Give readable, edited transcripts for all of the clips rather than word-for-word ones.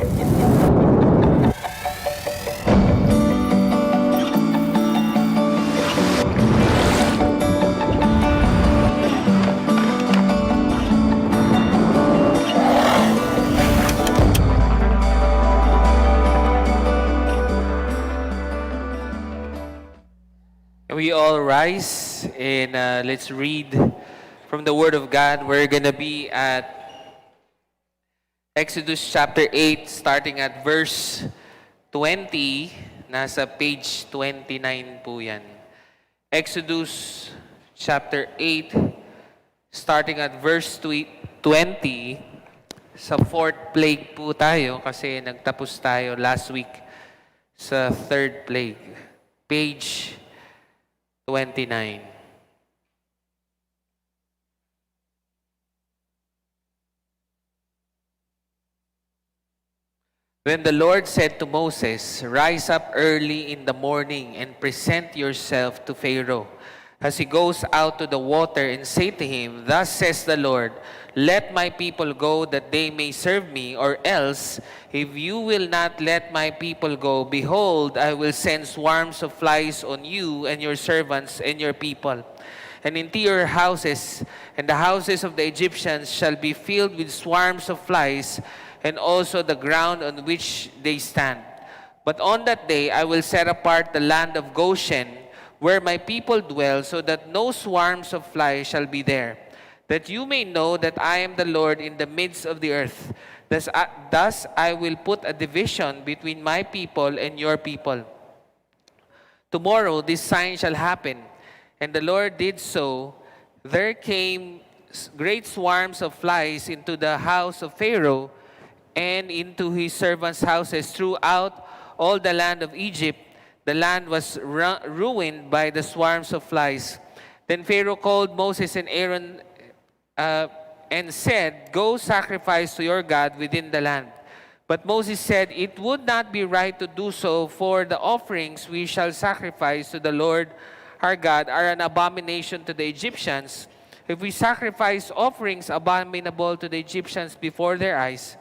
We all rise and let's read from the Word of God. We're going to be at Exodus chapter 8, starting at verse 20. Nasa page 29 po yan. Exodus chapter 8, starting at verse 20. Sa fourth plague po tayo kasi nagtapos tayo last week sa third plague. Page 29. When the Lord said to Moses, "Rise up early in the morning and present yourself to Pharaoh as he goes out to the water, and say to him, 'Thus says the Lord, let my people go that they may serve me, or else, if you will not let my people go, behold, I will send swarms of flies on you and your servants and your people. And into your houses, and the houses of the Egyptians shall be filled with swarms of flies, and also the ground on which they stand. But on that day I will set apart the land of Goshen, where my people dwell, so that no swarms of flies shall be there, that you may know that I am the Lord in the midst of the earth. Thus I will put a division between my people and your people. Tomorrow this sign shall happen." And the Lord did so. There came great swarms of flies into the house of Pharaoh and into his servants' houses throughout all the land of Egypt. The land was ruined by the swarms of flies. Then Pharaoh called Moses and Aaron and said, "Go sacrifice to your God within the land." But Moses said, "It would not be right to do so, for the offerings we shall sacrifice to the Lord our God are an abomination to the Egyptians. If we sacrifice offerings abominable to the Egyptians before their eyes,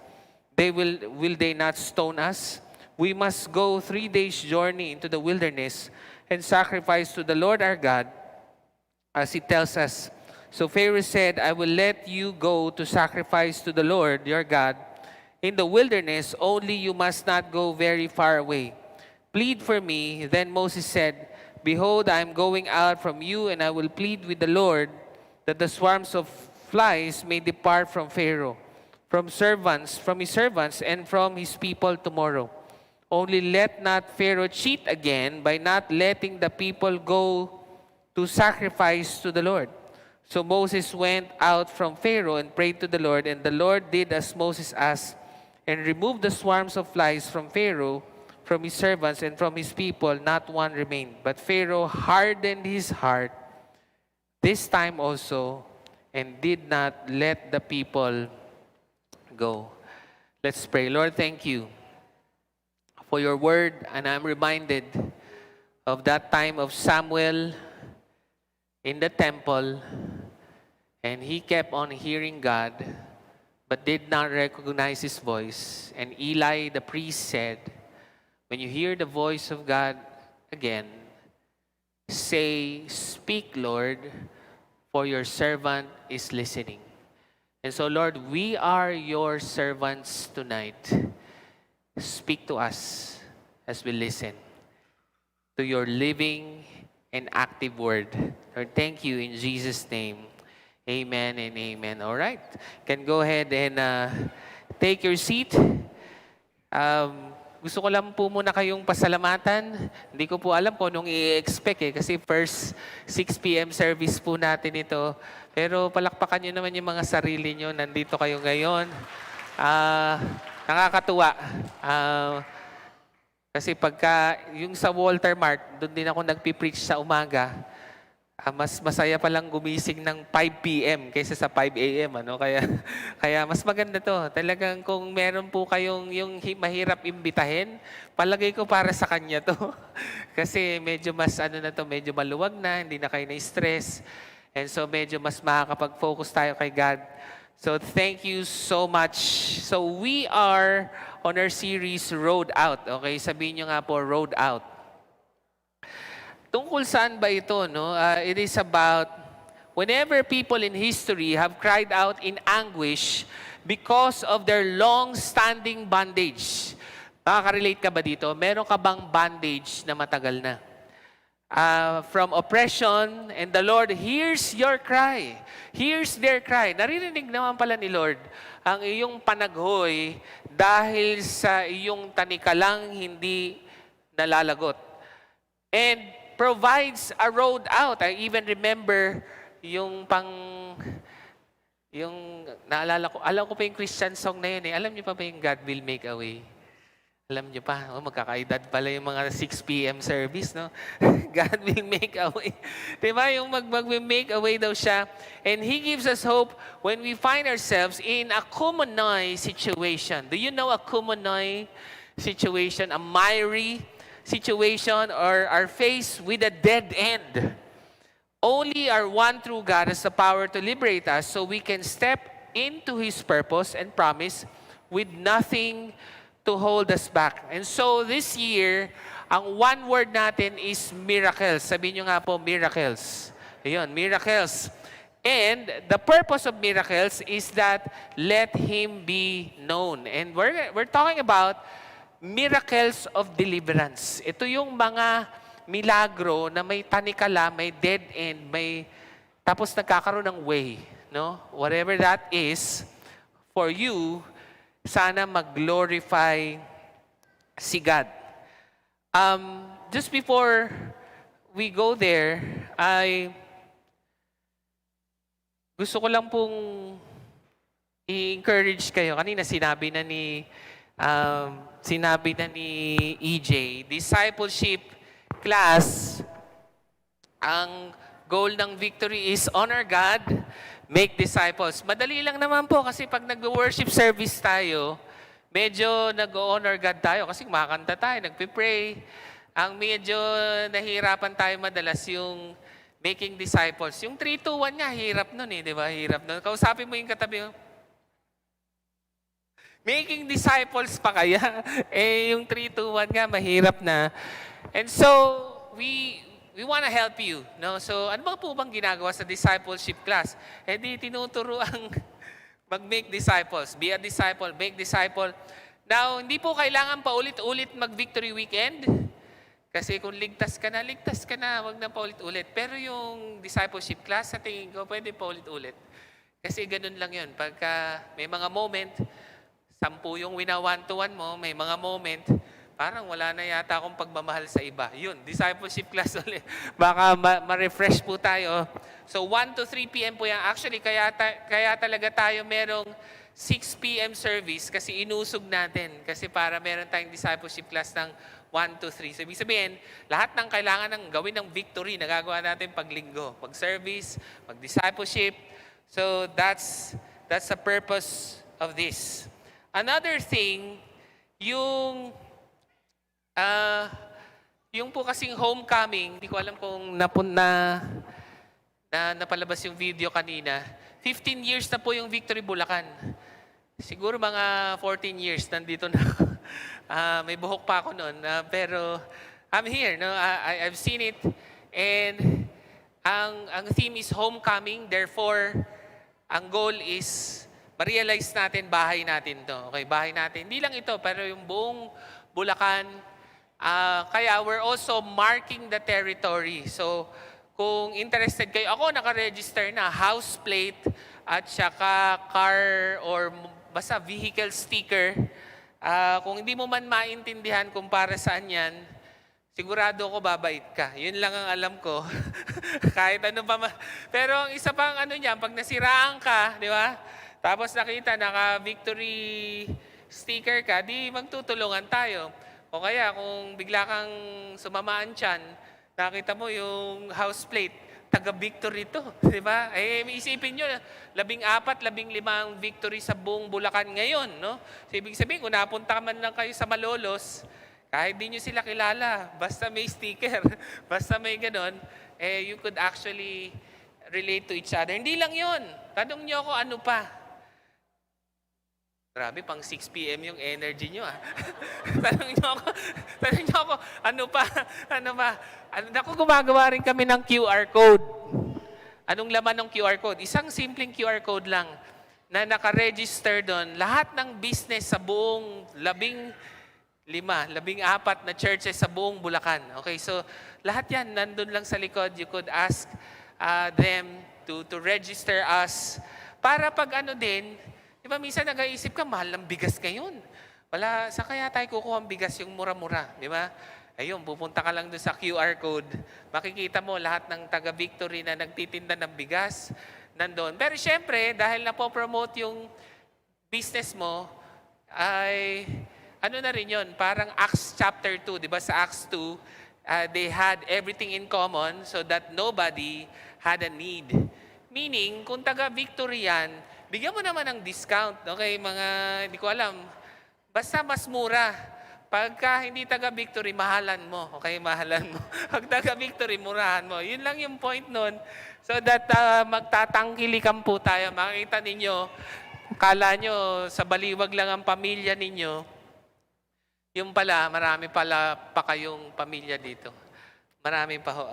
will they not stone us? We must go 3 days' journey into the wilderness and sacrifice to the Lord our God, as he tells us." So Pharaoh said, "I will let you go to sacrifice to the Lord your God in the wilderness, only you must not go very far away. Plead for me." Then Moses said, "Behold, I am going out from you, and I will plead with the Lord that the swarms of flies may depart from Pharaoh, from his servants, and from his people tomorrow. Only let not Pharaoh cheat again by not letting the people go to sacrifice to the Lord." So Moses went out from Pharaoh and prayed to the Lord, and the Lord did as Moses asked, and removed the swarms of flies from Pharaoh, from his servants, and from his people. Not one remained. But Pharaoh hardened his heart this time also, and did not let the people go. Let's pray. Lord, thank you for your word, and I'm reminded of that time of Samuel in the temple, and he kept on hearing God, but did not recognize his voice. And Eli the priest said, "When you hear the voice of God again, say, 'Speak, Lord, for your servant is listening.'" And so, Lord, we are your servants tonight. Speak to us as we listen to your living and active word. Lord, thank you in Jesus' name. Amen and amen. All right. Can go ahead and take your seat. Gusto ko lang po muna kayong pasalamatan. Hindi ko po alam kung anong i-expect kasi first 6 p.m. service po natin ito. Pero palakpakan nyo naman yung mga sarili nyo. Nandito kayo ngayon. Nakakatuwa. Kasi pagka yung sa Walter Mart, doon din ako nagpipreach sa umaga. Mas masaya palang gumising ng 5 p.m. kaysa sa 5 a.m. Ano? Kaya mas maganda to. Talagang kung meron po kayong yung mahirap imbitahin, palagay ko para sa kanya to. Kasi medyo mas medyo maluwag na, hindi na kayo na-stress. And so medyo mas makakapag-focus tayo kay God So thank you so much. So we are on our series Road Out. Okay, sabihin nyo nga po, Road Out. Tungkol saan ba ito? No? It is about whenever people in history have cried out in anguish because of their long-standing bondage. Makaka-relate ka ba dito? Meron ka bang bondage na matagal na? From oppression, and the Lord hears your cry. Hears their cry. Naririnig naman pala ni Lord ang iyong panaghoy dahil sa iyong tanikalang hindi nalalagot. And provides a road out. I even remember yung naalala ko, alam ko pa yung Christian song na yun eh. Alam niyo pa ba yung God Will Make a Way? Alam niyo pa, magkakaedad pala yung mga 6 p.m. service, no? God will make a way. Diba? Yung mag-make a way daw siya. And He gives us hope when we find ourselves in a kumonoi situation. Do you know a kumonoi situation? A miry situation, or are faced with a dead end. Only our one true God has the power to liberate us so we can step into His purpose and promise with nothing to hold us back. And so this year, ang one word natin is miracles. Sabihin nyo nga po, miracles. Ayun, miracles. And the purpose of miracles is that let Him be known. And we're talking about miracles of deliverance. Ito yung mga milagro na may tanikala, may dead end, tapos nagkakaroon ng way. No? Whatever that is, for you, sana mag-glorify si God. Just before we go there, gusto ko lang pong i-encourage kayo. Kanina sinabi na ni EJ, discipleship class, ang goal ng Victory is honor God, make disciples. Madali lang naman po kasi pag nag-worship service tayo, medyo nag-honor God tayo kasi kumakanta tayo, nagpipray. Ang medyo nahihirapan tayo madalas yung making disciples. Yung 3-2-1 nga, hirap nun eh, di ba? Hirap nun. Kausapin mo yung katabi mo, making disciples pa kaya? Yung 3-2-1 nga, mahirap na. And so, we want to help you. No? So, ano ba po bang ginagawa sa discipleship class? Di tinuturo ang mag-make disciples. Be a disciple, make disciple. Now, hindi po kailangan paulit-ulit mag-victory weekend. Kasi kung ligtas ka na, wag na paulit-ulit. Pero yung discipleship class, sa tingin ko, pwede paulit-ulit. Kasi ganun lang yun. Pagka may mga moment, 10 yung wina-one-to-one mo, may mga moment, parang wala na yata akong pagmamahal sa iba. Yun, discipleship class ulit. Baka ma-refresh po tayo. So 1 to 3 p.m. po yan. Actually, kaya talaga tayo merong 6 p.m. service kasi inusog natin. Kasi para meron tayong discipleship class ng 1 to 3. So ibig sabihin, lahat ng kailangan ng gawin ng victory, nagagawa natin paglinggo. Pag-service, pag-discipleship. So that's the purpose of this. Another thing, yung po kasing homecoming, hindi ko alam kung napalabas yung video kanina. 15 years na po yung Victory Bulacan. Siguro mga 14 years nandito na ako. May buhok pa ako noon. Pero I'm here. No? I've seen it. And ang theme is homecoming. Therefore, ang goal is ma-realize natin, bahay natin to. Okay, bahay natin. Hindi lang ito, pero yung buong Bulacan. Kaya we're also marking the territory. So, kung interested kayo, ako naka-register na house plate at saka car or basta vehicle sticker. Kung hindi mo man maintindihan kung para saan yan, sigurado ako babait ka. Yun lang ang alam ko. Kahit ano pa. Pero ang isa pang ano niyan, pag nasiraan ka, di ba? Tapos nakita, naka-victory sticker ka, di magtutulungan tayo. O kaya kung bigla kang sumamaan tiyan, nakita mo yung house plate, taga-victory to. Di ba? Isipin nyo, 14, 15 victory sa buong Bulacan ngayon. No? So, ibig sabihin, kung napunta man lang kayo sa Malolos, kahit di nyo sila kilala, basta may sticker, basta may ganon, you could actually relate to each other. Hindi lang yun. Tanong nyo ako, ano pa? Grabe, pang 6 p.m. yung energy nyo ah. tanong nyo ako, ano pa, naku, gumagawa rin kami ng QR code. Anong laman ng QR code? Isang simpleng QR code lang na nakaregister doon. Lahat ng business sa buong 14 na churches sa buong Bulacan. Okay, so lahat yan nandun lang sa likod. You could ask them to register us. Para pag ano din, di ba minsan nag-iisip ka, mahal ng bigas ngayon. Wala, sa kaya tayo kukuha ang bigas yung mura-mura, di ba? Ayun, pupunta ka lang doon sa QR code. Makikita mo lahat ng taga-Victory na nagtitinda ng bigas nandoon. Pero syempre, dahil napopromote yung business mo, ay ano na rin yun, parang Acts chapter 2, di ba sa Acts 2, they had everything in common so that nobody had a need. Meaning, kung taga-Victory yan, bigyan mo naman ng discount. Okay, mga, hindi ko alam. Basta mas mura. Pagka hindi taga-Victory, mahalan mo. Okay, mahalan mo. Pag taga-Victory, murahan mo. Yun lang yung point nun. So that magtatangkilikan po tayo. Makikita ninyo, kala nyo sa baliwag lang ang pamilya ninyo. Yung pala, marami pala pa kayong pamilya dito. Marami pa ho.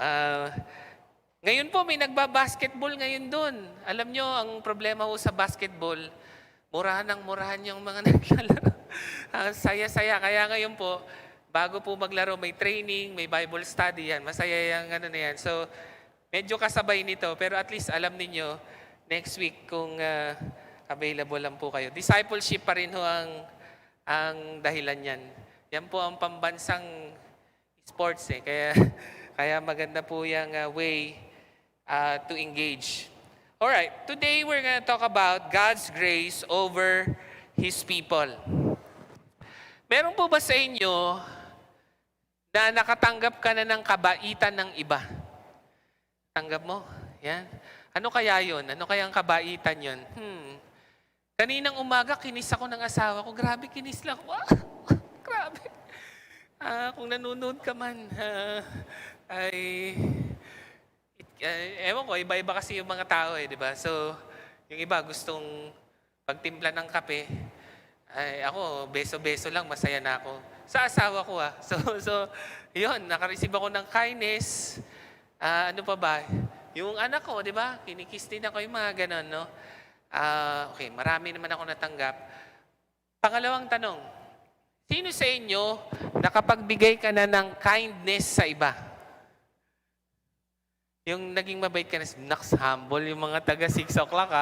Ngayon po, may nagba-basketball ngayon doon. Alam nyo, ang problema ho sa basketball, murahan yung mga naglalaro. Saya-saya. Kaya ngayon po, bago po maglaro, may training, may Bible study yan. Masaya yung ano na yan. So, medyo kasabay nito. Pero at least alam niyo next week kung available lang po kayo. Discipleship pa rin ho ang dahilan yan. Yan po ang pambansang sports eh. Kaya maganda po yung way to engage. Alright, today we're going to talk about God's grace over His people. Meron po ba sa inyo na nakatanggap ka na ng kabaitan ng iba? Tanggap mo? Yan. Ano kaya yun? Ano kaya ang kabaitan yun? Kaninang umaga, kinis ako ng asawa ko. Grabe, kinis lang ako. Grabe. Kung nanonood ka man, ewan ko, iba-iba kasi yung mga tao eh, di ba? So, yung iba gustong pagtimpla ng kape, ay ako, beso-beso lang, masaya na ako. Sa asawa ko So, yun, nakareceive ako ng kindness. Ano pa ba? Yung anak ko, di ba? Kinikis din ako yung mga ganon, no? Okay, marami naman ako natanggap. Pangalawang tanong, sino sa inyo nakapagbigay ka na ng kindness sa iba? Yung naging mabait ka na, naks, humble yung mga taga 6 o'clock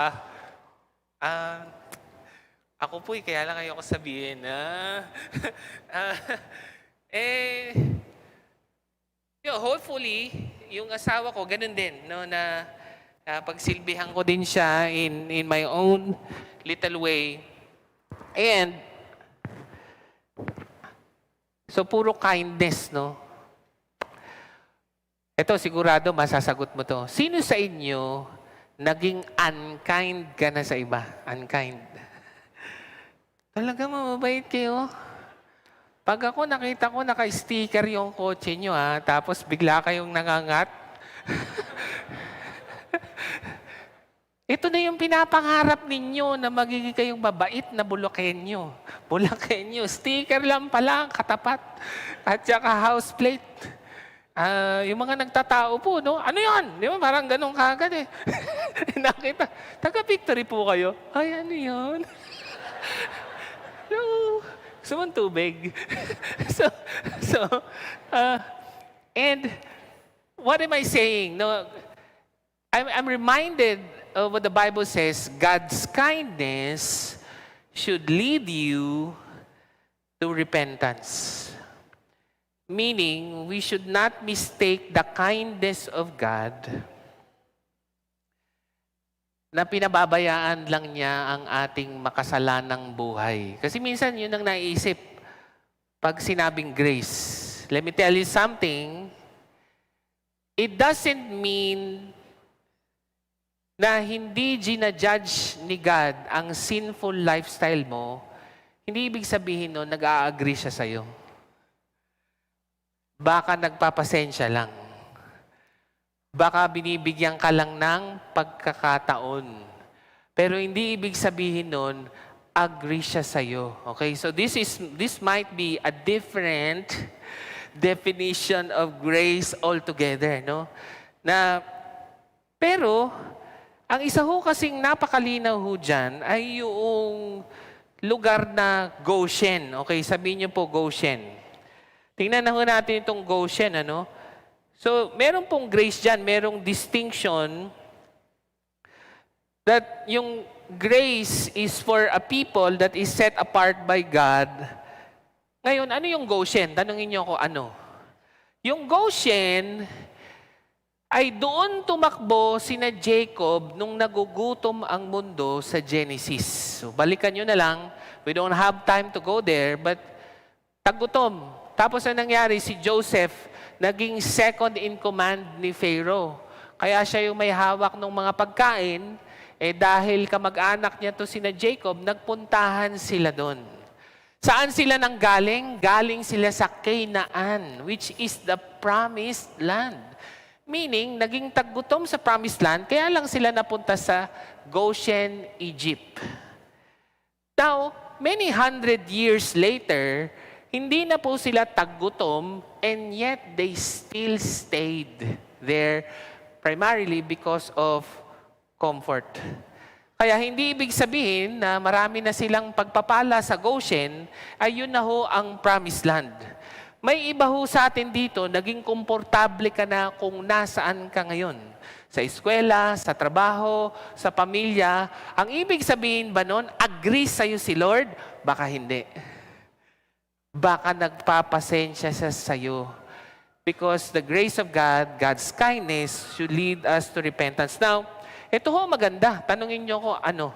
ako po kaya lang ayoko sabihin. Hopefully, yung asawa ko, ganun din, no, na pagsilbihan ko din siya in my own little way. And, so puro kindness, no? Ito, sigurado, masasagot mo to. Sino sa inyo naging unkind ka na sa iba? Unkind. Talaga mabait kayo. Pag ako nakita ko, naka-sticker yung kotse nyo, tapos bigla kayong nangangat. Ito na yung pinapangarap ninyo na magiging kayong mabait na Bulakenyo. Bulakenyo, sticker lang pala, katapat. At saka house plate. Yung mga nagtatao po, no? Ano yan? Di ba? Parang ganun kagad eh. Nakita, taga-Victory po kayo. Ay, ano yun? No. Gusto mong tubig? And what am I saying? No, I'm reminded of what the Bible says, God's kindness should lead you to repentance. Meaning, we should not mistake the kindness of God na pinababayaan lang niya ang ating makasalanang buhay. Kasi minsan yun ang naisip pag sinabing grace. Let me tell you something. It doesn't mean na hindi ginajudge ni God ang sinful lifestyle mo. Hindi ibig sabihin nun, nag-a-agree siya sa'yo. Baka nagpapasensya lang. Baka binibigyan ka lang ng pagkakataon. Pero hindi ibig sabihin nun, agree siya sa'yo. Okay? So this might be a different definition of grace altogether, no? Pero, ang isa ho kasing napakalinaw ho dyan ay yung lugar na Goshen. Okay, sabihin niyo po Goshen. Tingnan na ho natin itong Goshen, ano? So, meron pong grace dyan, merong distinction that yung grace is for a people that is set apart by God. Ngayon, ano yung Goshen? Tanungin niyo ako ano? Yung Goshen ay doon tumakbo sina Jacob nung nagugutom ang mundo sa Genesis. So, balikan nyo na lang. We don't have time to go there, but tagutom. Tapos ang nangyari, si Joseph naging second in command ni Pharaoh. Kaya siya yung may hawak ng mga pagkain, dahil kamag-anak niya to sina Jacob, nagpuntahan sila doon. Saan sila nanggaling? Galing sila sa Canaan, which is the promised land. Meaning, naging taggutom sa promised land, kaya lang sila napunta sa Goshen, Egypt. Now, many hundred years later, hindi na po sila taggutom, and yet they still stayed there primarily because of comfort. Kaya hindi ibig sabihin na marami na silang pagpapala sa Goshen, ay yun na ho ang promised land. May iba ho sa atin dito, naging komportable ka na kung nasaan ka ngayon. Sa eskwela, sa trabaho, sa pamilya. Ang ibig sabihin ba nun, agree sa'yo si Lord? Baka hindi. Baka nagpapasensya siya sa'yo. Because the grace of God, God's kindness, should lead us to repentance. Now, ito ho maganda. Tanungin niyo ko ano.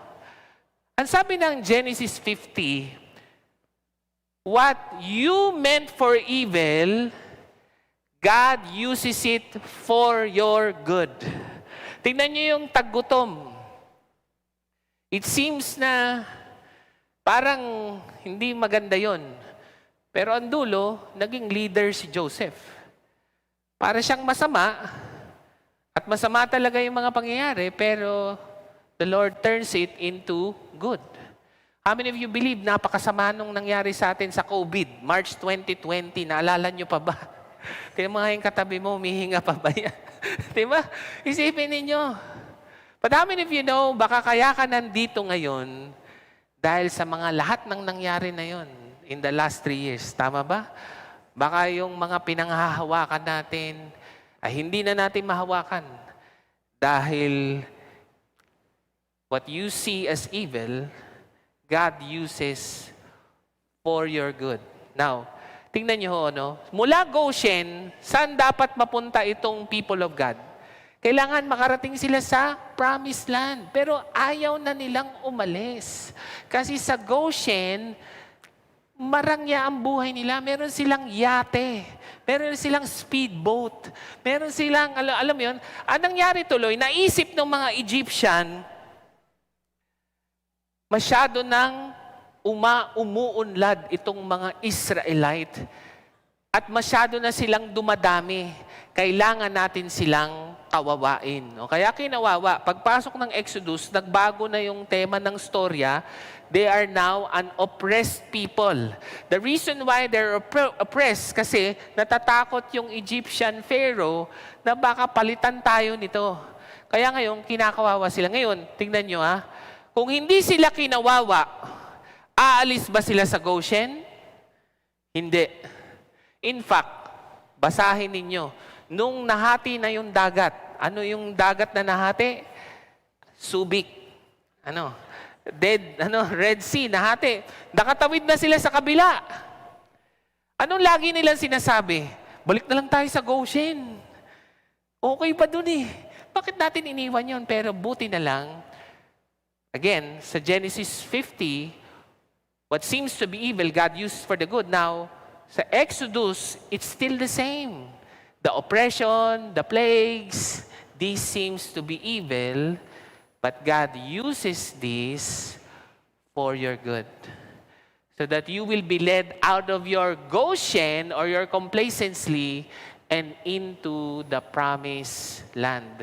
Ang sabi ng Genesis 50, what you meant for evil, God uses it for your good. Tingnan niyo yung taggutom. It seems na parang hindi maganda yon. Pero ang dulo, naging leader si Joseph. Para siyang masama, at masama talaga yung mga pangyayari, pero the Lord turns it into good. How many of you believe napakasama nung nangyari sa atin sa COVID, March 2020, naalala nyo pa ba? Tingnan mo nga yung katabi mo, humihinga pa ba yan? Diba? Isipin ninyo. But how many of you know, baka kaya ka nandito ngayon dahil sa mga lahat ng nangyari na yon in the last 3 years. Tama ba? Baka yung mga pinanghahawakan natin, ay hindi na natin mahawakan. Dahil what you see as evil, God uses for your good. Now, tingnan niyo ho, no? Mula Goshen, saan dapat mapunta itong people of God? Kailangan makarating sila sa promised land. Pero ayaw na nilang umalis. Kasi sa Goshen, marangya ang buhay nila. Meron silang yate. Meron silang speedboat. Meron silang, alam mo yun, anong nangyari tuloy, naisip ng mga Egyptian, masyado nang umuunlad itong mga Israelite at masyado na silang dumadami. Kailangan natin silang kawawain. O kaya kinawawa. Pagpasok ng Exodus, nagbago na yung tema ng storya. They are now an oppressed people. The reason why they're oppressed kasi natatakot yung Egyptian Pharaoh na baka palitan tayo nito. Kaya ngayon, kinakawawa sila. Ngayon, tingnan nyo kung hindi sila kinawawa, aalis ba sila sa Goshen? Hindi. In fact, basahin ninyo, nung nahati na yung dagat, ano yung dagat na nahati? Subic. Red Sea, nahati. Nakatawid na sila sa kabila. Anong lagi nilang sinasabi? Balik na lang tayo sa Goshen. Okay pa dun eh. Bakit natin iniwan yun? Pero buti na lang, again, sa Genesis 50, what seems to be evil, God used for the good. Now, sa Exodus, it's still the same. The oppression, the plagues, this seems to be evil, but God uses this for your good. So that you will be led out of your Goshen or your complacency and into the promised land.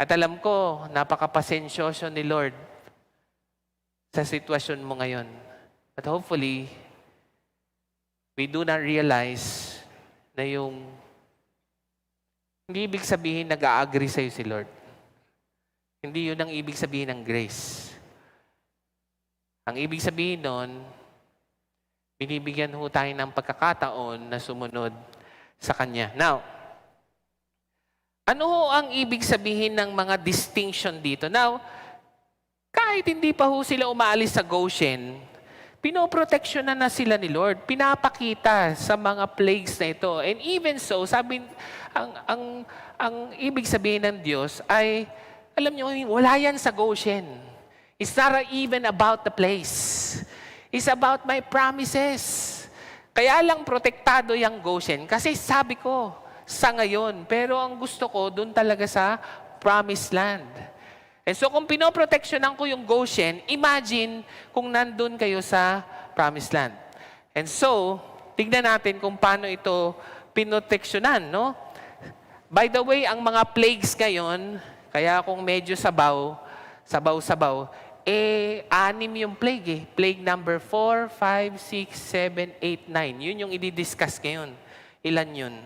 At alam ko, napakapasensyoso ni Lord sa sitwasyon mo ngayon. But hopefully, we do not realize na hindi ibig sabihin nag-a-agree sa'yo si Lord. Hindi yun ang ibig sabihin ng grace. Ang ibig sabihin nun, binibigyan ho tayo ng pagkakataon na sumunod sa Kanya. Now, ano ho ang ibig sabihin ng mga distinction dito? Now, kahit hindi pa ho sila umaalis sa Goshen, pinoproteksyonan na sila ni Lord. Pinapakita sa mga plagues na ito. And even so, ang ibig sabihin ng Diyos ay, alam niyo, wala yan sa Goshen. It's not even about the place. It's about my promises. Kaya lang protektado yung Goshen. Kasi sabi ko, sa ngayon. Pero ang gusto ko, dun talaga sa promised land. And so kung pinoproteksyonan ko yung Goshen, imagine kung nandun kayo sa promised land. And so, tignan natin kung paano ito pinoteksyonan, no? By the way, ang mga plagues ngayon, kaya kung medyo sabaw, 6 yung plague eh. Plague number 4, 5, 6, 7, 8, 9. Yun yung i-discuss ngayon. Ilan yun?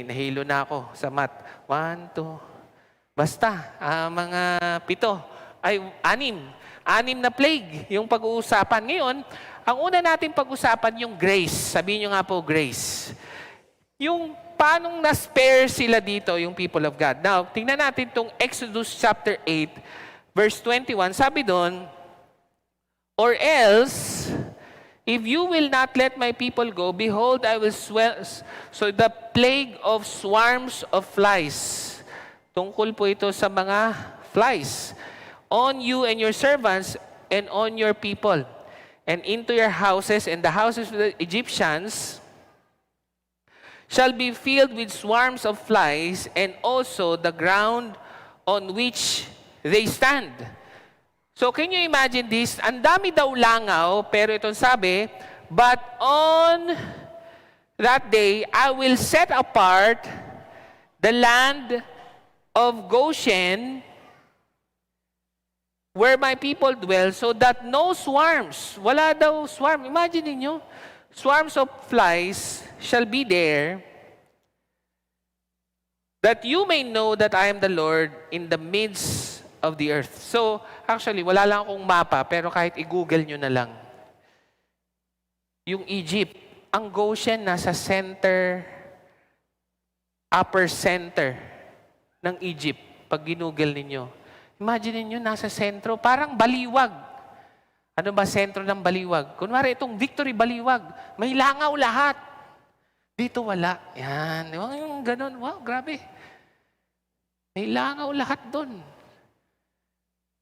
Nahilo na ako sa math. 1, 2, basta, mga 6 na plague yung pag-uusapan. Ngayon, ang una natin pag-usapan yung grace. Sabihin nyo nga po, grace. Yung paanong na-spare sila dito, yung people of God. Now, tingnan natin itong Exodus chapter 8, verse 21. Sabi doon, or else, if you will not let my people go, behold, I will so the plague of swarms of flies. Tungkol po ito sa mga flies. On you and your servants and on your people. And into your houses and the houses of the Egyptians shall be filled with swarms of flies, and also the ground on which they stand. So can you imagine this? Ang dami daw langaw, pero itong sabi, but on that day, I will set apart the land of Goshen, where my people dwell, so that no swarms, wala daw swarm. Imagine niyo, swarms of flies shall be there, that you may know that I am the Lord in the midst of the earth. So, actually, wala lang akong mapa, pero kahit i-google nyo na lang. Yung Egypt, ang Goshen nasa center, upper center ng Egypt, pag ginugol ninyo. Imagine niyo nasa sentro, parang baliwag. Ano ba sentro ng baliwag? Kunwari itong Victory Baliwag, may langaw lahat. Dito wala. Yan. Yung ganun. Wow, grabe. May langaw lahat doon.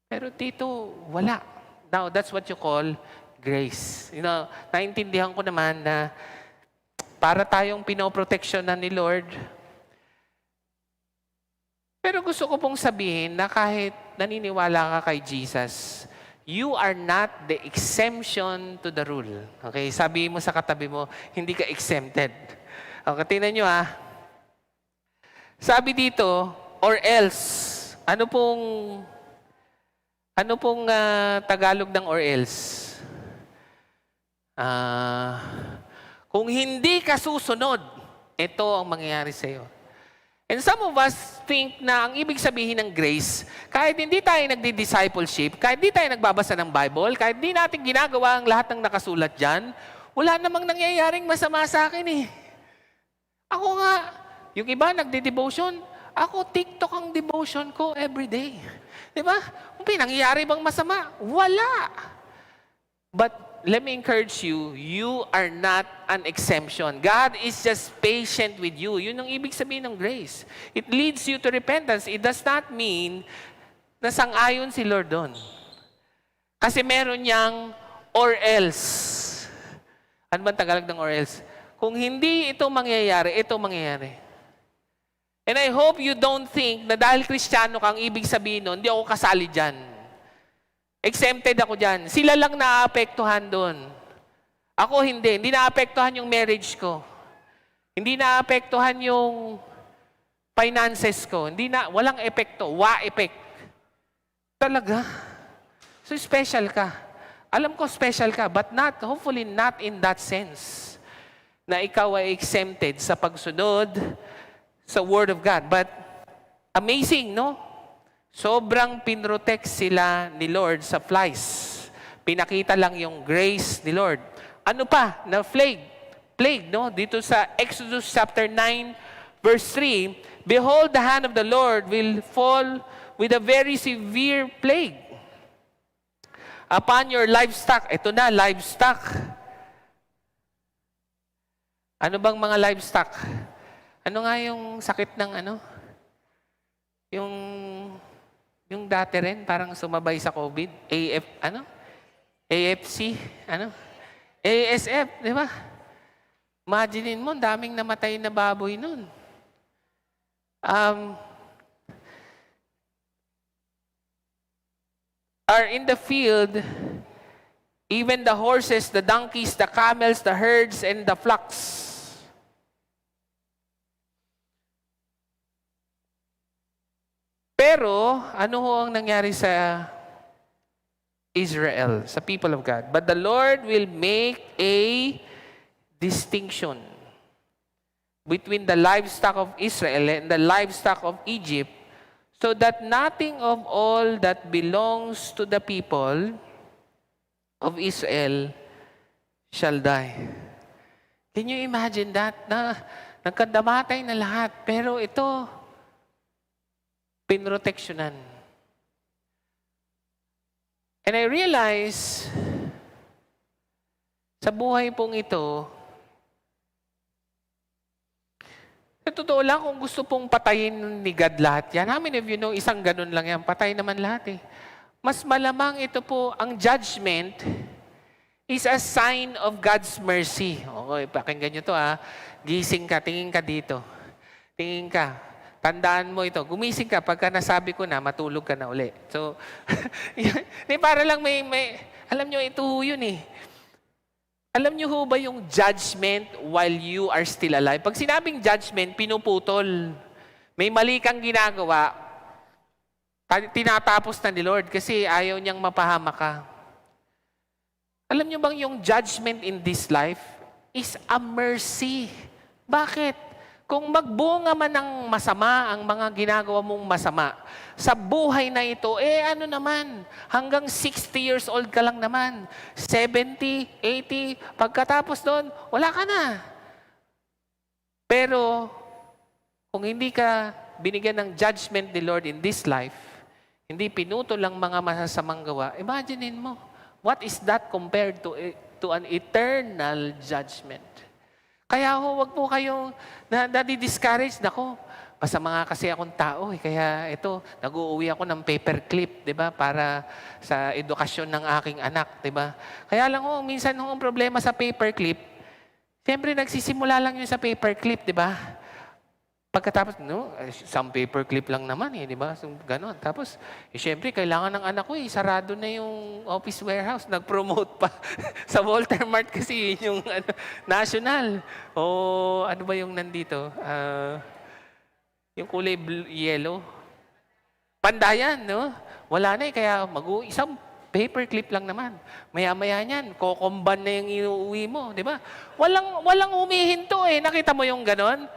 Pero dito, wala. Now, that's what you call grace. You know, naintindihan ko naman na para tayong pinoproteksyonan ni Lord. Pero gusto ko pong sabihin na kahit naniniwala ka kay Jesus, you are not the exemption to the rule. Okay? Sabi mo sa katabi mo, hindi ka exempted. Okay, tingnan nyo ah. Sabi dito, or else. Ano pong Tagalog ng or else? Kung hindi ka susunod, ito ang mangyayari sa iyo. And some of us think na ang ibig sabihin ng grace, kahit hindi tayo nagdi-discipleship, kahit hindi tayo nagbabasa ng Bible, kahit hindi natin ginagawa ang lahat ng nakasulat dyan, wala namang nangyayaring masama sa akin eh. Ako nga, yung iba nagdi-devotion, ako TikTok ang devotion ko everyday. Di ba? Kung nangyayari bang masama? Wala. But let me encourage you, you are not an exemption. God is just patient with you. Yun ang ibig sabihin ng grace. It leads you to repentance. It does not mean na sang-ayon si Lord doon. Kasi meron niyang or else. Ano ba Tagalog ng or else? Kung hindi ito mangyayari, ito mangyayari. And I hope you don't think na dahil Kristiyano kang ibig sabihin nun, hindi ako kasali dyan. Exempted ako dyan. Sila lang naapektuhan doon. Ako hindi. Hindi naapektuhan yung marriage ko. Hindi naapektuhan yung finances ko. Walang epekto. Wa-effect. Talaga. So special ka. Alam ko special ka, but hopefully not in that sense na ikaw ay exempted sa pagsunod sa Word of God. But amazing, no? Sobrang pinrotect sila ni Lord sa flies. Pinakita lang yung grace ni Lord. Ano pa? Na plague, no? Dito sa Exodus chapter 9, verse 3, behold, the hand of the Lord will fall with a very severe plague upon your livestock. Ito na, livestock. Ano bang mga livestock? Ano nga yung sakit ng ano? Yung dati rin, parang sumabay sa COVID. AFC? ASF, di ba? Imaginin mo, daming namatay na baboy nun. Are in the field, even the horses, the donkeys, the camels, the herds, and the flocks. Pero, ano ho ang nangyari sa Israel, sa people of God? But the Lord will make a distinction between the livestock of Israel and the livestock of Egypt, so that nothing of all that belongs to the people of Israel shall die. Can you imagine that? Na nagkadamatay na lahat, pero ito, pinroteksyonan. And I realize, sa buhay pong ito, sa totoo lang, kung gusto pong patayin ni God lahat yan, how many of you know, isang ganun lang yan, patay naman lahat eh. Mas malamang ito po, ang judgment is a sign of God's mercy. Okay, pakinggan nyo to ha. Gising ka, tingin ka dito. Tingin ka. Tandaan mo ito. Gumising ka, pagka nasabi ko na, matulog ka na uli. So, para lang may, alam nyo, ito yun eh. Alam niyo ho ba yung judgment while you are still alive? Pag sinabing judgment, pinuputol. May mali kang ginagawa, tinatapos na ni Lord kasi ayaw niyang mapahama ka. Alam niyo bang yung judgment in this life is a mercy? Bakit? Kung magbunga man ng masama ang mga ginagawa mong masama, sa buhay na ito, ano naman, hanggang 60 years old ka lang naman, 70, 80, pagkatapos doon, wala ka na. Pero, kung hindi ka binigyan ng judgment ni Lord in this life, hindi pinutol lang mga masasamang gawa, imaginein mo, what is that compared to an eternal judgment? Kaya wag po kayong nadi-discourage. Nako, masama nga kasi akong tao. Kaya ito, nag-uuwi ako ng paperclip, di ba? Para sa edukasyon ng aking anak, di ba? Kaya lang minsan ang problema sa paperclip, siyempre nagsisimula lang yun sa paperclip, di ba? Pagkatapos, some paperclip lang naman di ba? So, ganon. Tapos, siyempre, kailangan ng anak ko sarado na yung office warehouse. Nag-promote pa sa Walter Mart kasi yung national. O ano ba yung nandito? Yung kulay yellow. Pandayan, no? Wala na kaya isang paperclip lang naman. Maya-maya niyan, kokomban na yung inuuwi mo, di ba? Walang humihinto Nakita mo yung ganon?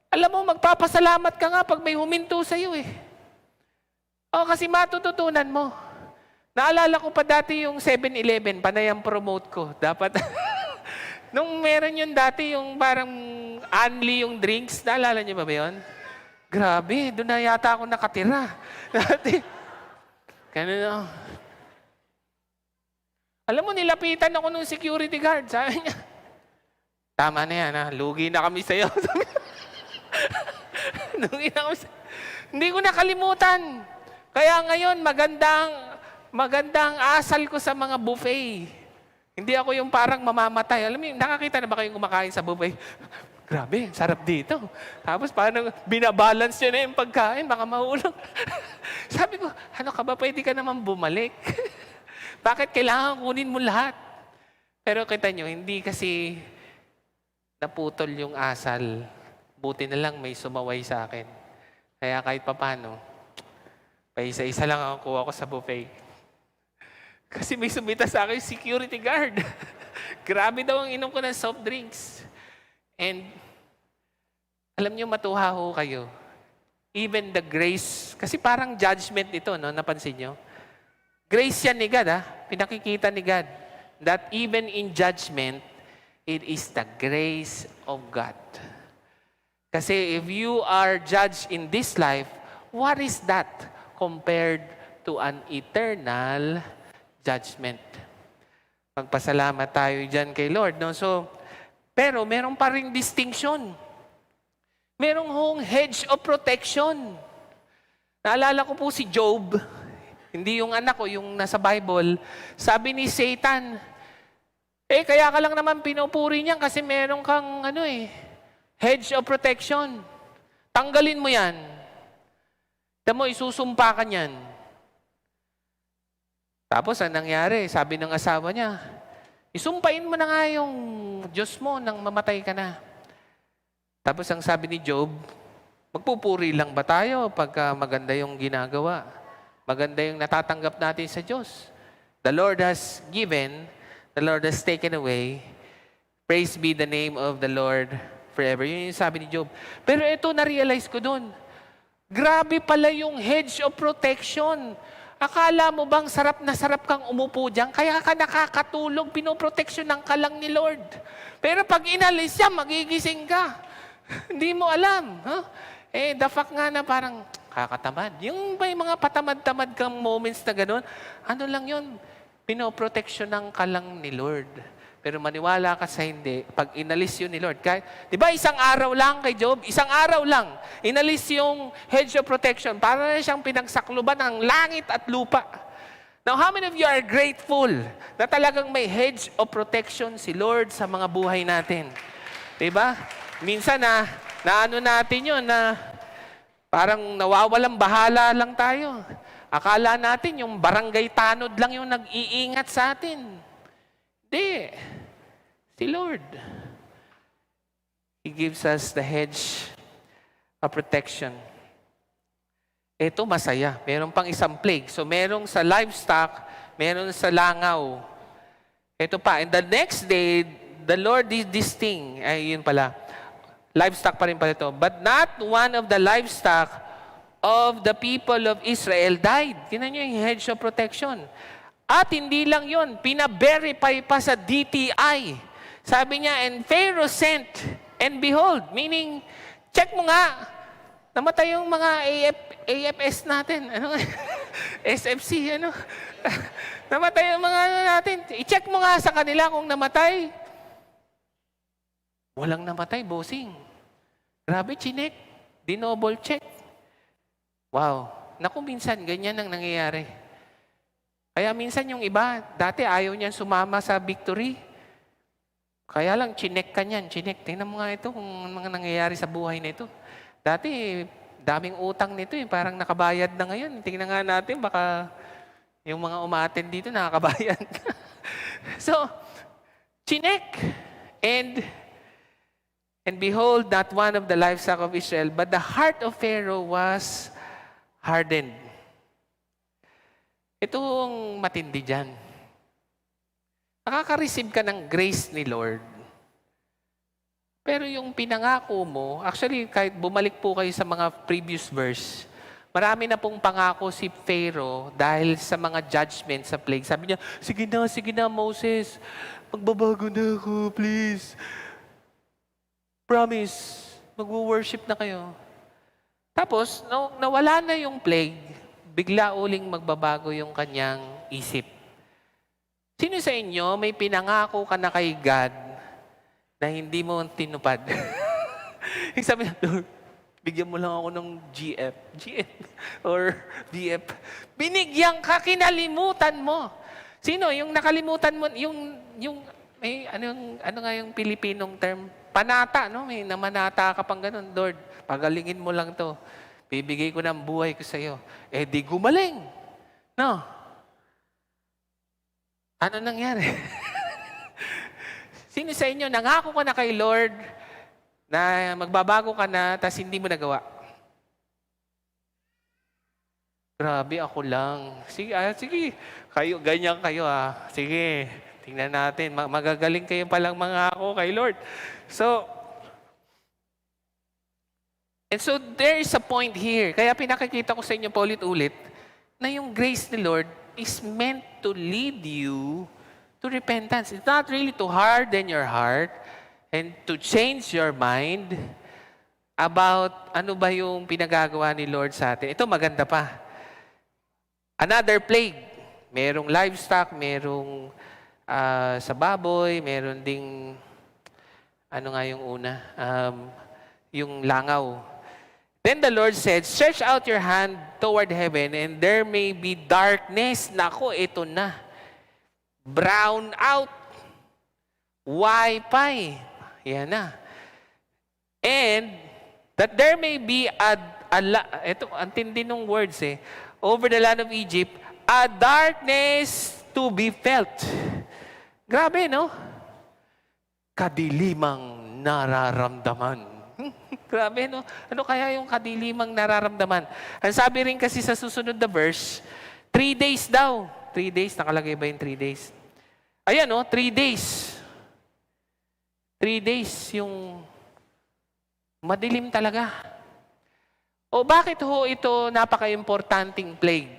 Alam mo, magpapasalamat ka nga pag may huminto sa'yo kasi matututunan mo. Naalala ko pa dati yung 7-Eleven, panay ang promote ko. Dapat, nung meron yun dati, yung parang unli yung drinks, naalala niyo ba yun? Grabe, doon na yata ako nakatira. Dati, ganun Alam mo, nilapitan ako ng security guard. Sabi niya, tama na yan lugi na kami sa'yo. Hindi ko nakalimutan. Kaya ngayon, magandang asal ko sa mga buffet. Hindi ako yung parang mamamatay. Alam mo, nakakita na ba kayong kumakain sa buffet? Grabe, sarap dito. Tapos parang binabalance nyo na yung pagkain, baka mahulog. Sabi ko, ano ka ba, pwede ka naman bumalik. Bakit kailangan kunin mo lahat? Pero kita nyo, hindi kasi naputol yung asal. Buti na lang may sumaway sa akin. Kaya kahit papano, paisa-isa lang ang kuha ko sa buffet. Kasi may sumita sa akin, security guard. Grabe daw ang inom ko ng soft drinks. And alam niyo, matuwa ho kayo. Even the grace, kasi parang judgment ito, no? Napansin niyo? Grace yan ni God, ha? Pinakikita ni God. That even in judgment, it is the grace of God. Kasi if you are judged in this life, what is that compared to an eternal judgment? Magpasalamat tayo dyan kay Lord, no? So, pero meron pa ring distinction. Merong hong hedge of protection. Naalala ko po si Job, hindi yung anak ko, yung nasa Bible. Sabi ni Satan, kaya ka lang naman pinupuri niyan kasi meron kang hedge of protection. Tanggalin mo yan. Tamo, isusumpa ka niyan. Tapos, anong nangyari? Sabi ng asawa niya, isumpain mo na nga yung Diyos mo nang mamatay ka na. Tapos ang sabi ni Job, magpupuri lang ba tayo pagka maganda yung ginagawa? Maganda yung natatanggap natin sa Diyos. The Lord has given, the Lord has taken away. Praise be the name of the Lord forever. Yun yung sabi ni Job. Pero ito, na-realize ko dun. Grabe pala yung hedge of protection. Akala mo bang sarap na sarap kang umupo dyan? Kaya ka nakakatulog, pinoproteksyonan ka lang ni Lord. Pero pag inalis siya, magigising ka. Hindi mo alam. Huh? The fact nga na parang kakatamad. Yung may mga patamad-tamad kang moments na gano'n, ano lang yun? Pinoproteksyonan ka lang ni Lord. Pero maniwala ka sa hindi, pag inalis yun ni Lord. Kahit, di ba isang araw lang kay Job? Isang araw lang. Inalis yung hedge of protection. Para na siyang pinagsakluban ng langit at lupa. Now, how many of you are grateful na talagang may hedge of protection si Lord sa mga buhay natin? Di ba? Minsan na ano natin yun na parang nawawalang bahala lang tayo. Akala natin yung barangay tanod lang yung nag-iingat sa atin. Hindi. Si Lord. He gives us the hedge of protection. Ito masaya. Meron pang isang plague. So merong sa livestock, meron sa langaw. Ito pa. And the next day, the Lord did this thing. Ay, yun pala. Livestock pa rin pala ito. But not one of the livestock of the people of Israel died. Tingnan nyo yung hedge of protection. At hindi lang yun, pina-verify pa sa DTI. Sabi niya, and Pharaoh sent, and behold, meaning, check mo nga, namatay yung mga AFS natin. SFC, namatay yung mga natin. I-check mo nga sa kanila kung namatay. Walang namatay, bossing. Grabe, chinek. Dinoble check. Wow. Naku, minsan, ganyan ang nangyayari. Kaya minsan yung iba, dati ayaw niyan sumama sa victory. Kaya lang, chinek ka niyan. Chinek. Tingnan mo nga ito kung mga nangyayari sa buhay na ito. Dati, daming utang nito parang nakabayad na ngayon. Tingnan nga natin, baka yung mga umaten dito nakakabayad. So, chinek. And behold, not one of the livestock of Israel, but the heart of Pharaoh was hardened. Itong matindi dyan. Nakaka-receive ka ng grace ni Lord. Pero yung pinangako mo, actually, kahit bumalik po kayo sa mga previous verse, marami na pong pangako si Pharaoh dahil sa mga judgment sa plague. Sabi niya, sige na, Moses, magbabago na ako, please. Promise, mag-worship na kayo. Tapos, nawala na yung plague, bigla uling magbabago yung kanyang isip. Sino sa inyo may pinangako ka na kay God na hindi mo tinupad? Sabi niya, Lord, bigyan mo lang ako ng GF or VF. Binigyan ka, kinalimutan mo. Sino? Yung nakalimutan mo, yung may, ano nga yung Pilipinong term? Panata, no? May namanata ka pang ganun. Lord, pagalingin mo lang to. Bibigay ko ng buhay ko sa iyo. Di gumaling. No? Ano nangyari? Sino sa inyo, nangako ka na kay Lord na magbabago ka na, tapos hindi mo nagawa? Grabe, ako lang. Sige, sige. Kayo, ganyan kayo Sige, tingnan natin. Magagaling kayo palang mga ako kay Lord. And so there is a point here. Kaya pinakikita ko sa inyo paulit-ulit na yung grace ni Lord is meant to lead you to repentance. It's not really to harden your heart and to change your mind about ano ba yung pinagagawa ni Lord sa atin. Ito maganda pa. Another plague. Merong livestock, merong sa baboy, meron ding, ano nga yung una? Yung langaw. Then the Lord said, stretch out your hand toward heaven and there may be darkness. Nako, ito na. Brown out. Wi-Fi. Yan na. And that there may be ito, ang tindi ng words over the land of Egypt, a darkness to be felt. Grabe, no? Kadilimang nararamdaman. Grabe, no? Ano kaya yung kadilimang nararamdaman? Ang sabi rin kasi sa susunod na verse, 3 days daw. 3 days, nakalagay ba yung 3 days? Ayan, no? 3 days. 3 days yung madilim talaga. O bakit ho ito napaka-importanting plague?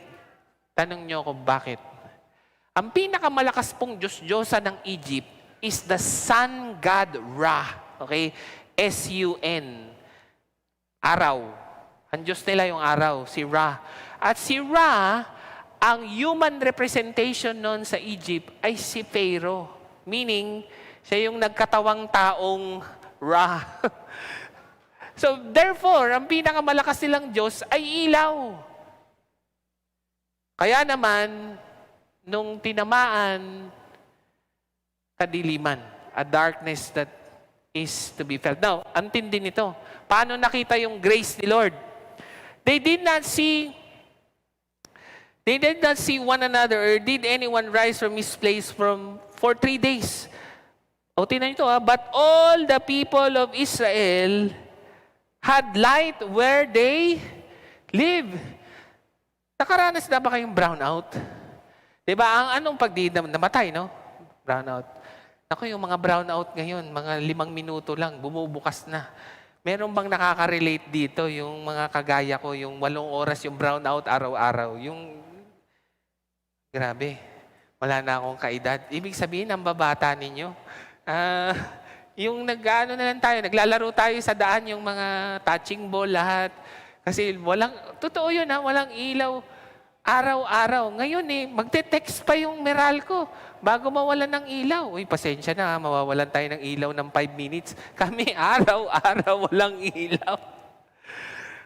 Tanong nyo ako bakit? Ang pinakamalakas pong Diyos-Diyosa ng Egypt is the sun god Ra. Okay? S-U-N. Araw. Ang Diyos nila yung araw, si Ra. At si Ra, ang human representation noon sa Egypt ay si Pharaoh. Meaning, siya yung nagkatawang taong Ra. So, therefore, ang pinakamalakas nilang Diyos ay ilaw. Kaya naman, nung tinamaan, kadiliman, a darkness that is to be felt. Now, ang tindi nito. Paano nakita yung grace ni Lord? They did not see one another or did anyone rise from his place for 3 days. O, tinan ito but all the people of Israel had light where they live. Nakaranas na ba kayong brownout? Diba? Ang anong namatay, no? Brownout. Ako, yung mga brownout ngayon, mga 5 minuto lang, bumubukas na. Meron bang nakaka-relate dito? Yung mga kagaya ko, yung 8 oras yung brownout araw-araw. Yung, grabe, wala na akong kaedad. Ibig sabihin, ang babata ninyo. Yung na lang tayo, naglalaro tayo sa daan, yung mga touching ball, lahat. Kasi totoo yun walang ilaw. Araw-araw. Ngayon magte-text pa yung Meralco bago mawalan ng ilaw. Uy, pasensya na, mawawalan tayo ng ilaw ng 5 minutes. Kami araw-araw walang ilaw.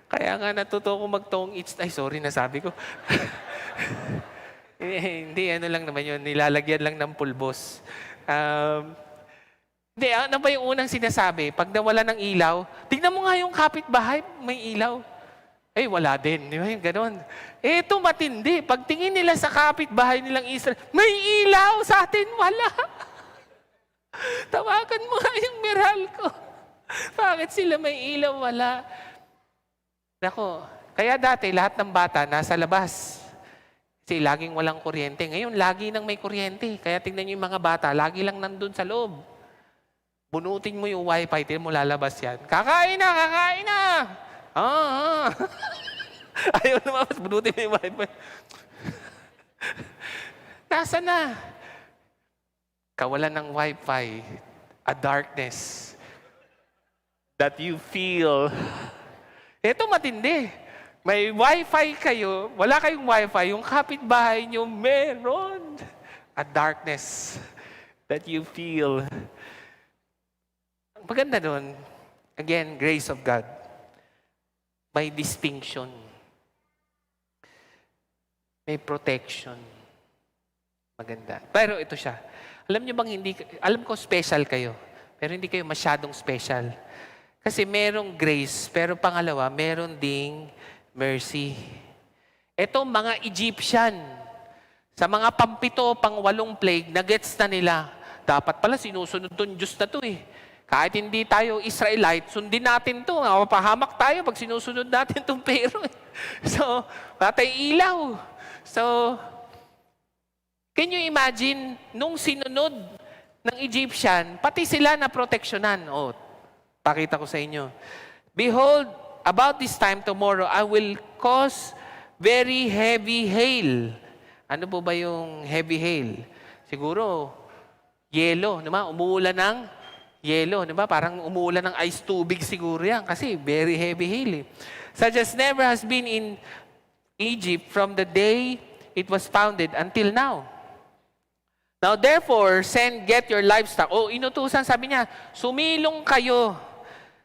Kaya nga natuto ko mag-tong eats. Ay, sorry, nasabi ko. Hindi, ano lang naman yun. Nilalagyan lang ng pulbos. Hindi, ano ba yung unang sinasabi? Pag nawala ng ilaw, tignan mo nga yung kapitbahay, may ilaw. Eh, wala din. Di ba yung ganon? Ito matindi. Pagtingin nila sa kapitbahay nilang Israel, may ilaw, sa atin wala. Tawagan mo nga yung Meralco. Bakit sila may ilaw, wala? Nako, kaya dati lahat ng bata nasa labas. Kasi laging walang kuryente. Ngayon, lagi nang may kuryente. Kaya tingnan nyo yung mga bata, lagi lang nandun sa loob. Bunutin mo yung wifi, tingnan mo lalabas yan. Kakain na, kakain na! Ayaw naman, bunutin mo yung wifi. Nasa na? Kawalan ng wifi, a darkness that you feel. Ito matindi. May wifi kayo, wala kayong wifi, yung kapitbahay nyo, meron. A darkness that you feel. Maganda doon, again, grace of God. May distinction. May protection. Maganda. Pero ito siya. Alam niyo bang alam ko special kayo, pero hindi kayo masyadong special. Kasi merong grace, pero pangalawa, meron ding mercy. Ito mga Egyptian, sa mga pang-7, pang-8 plague, na-gets na nila. Dapat pala sinusunod tong Diyos na to Kahit hindi tayo Israelite, sundin natin to. Mapahamak tayo pag sinusunod natin itong Pharaoh. So, patay ilaw. So, can you imagine, nung sinunod ng Egyptian, pati sila na proteksyonan. Oh, pakita ko sa inyo. Behold, about this time tomorrow, I will cause very heavy hail. Ano po ba yung heavy hail? Siguro, yelo. Diba? Umuulan ng yelo. Diba? Parang umuulan ng ice tubig siguro yan. Kasi very heavy hail. Such as never has been in Egypt from the day it was founded until now. Now therefore, get your livestock. Oh, inutusan, sabi niya, sumilong kayo.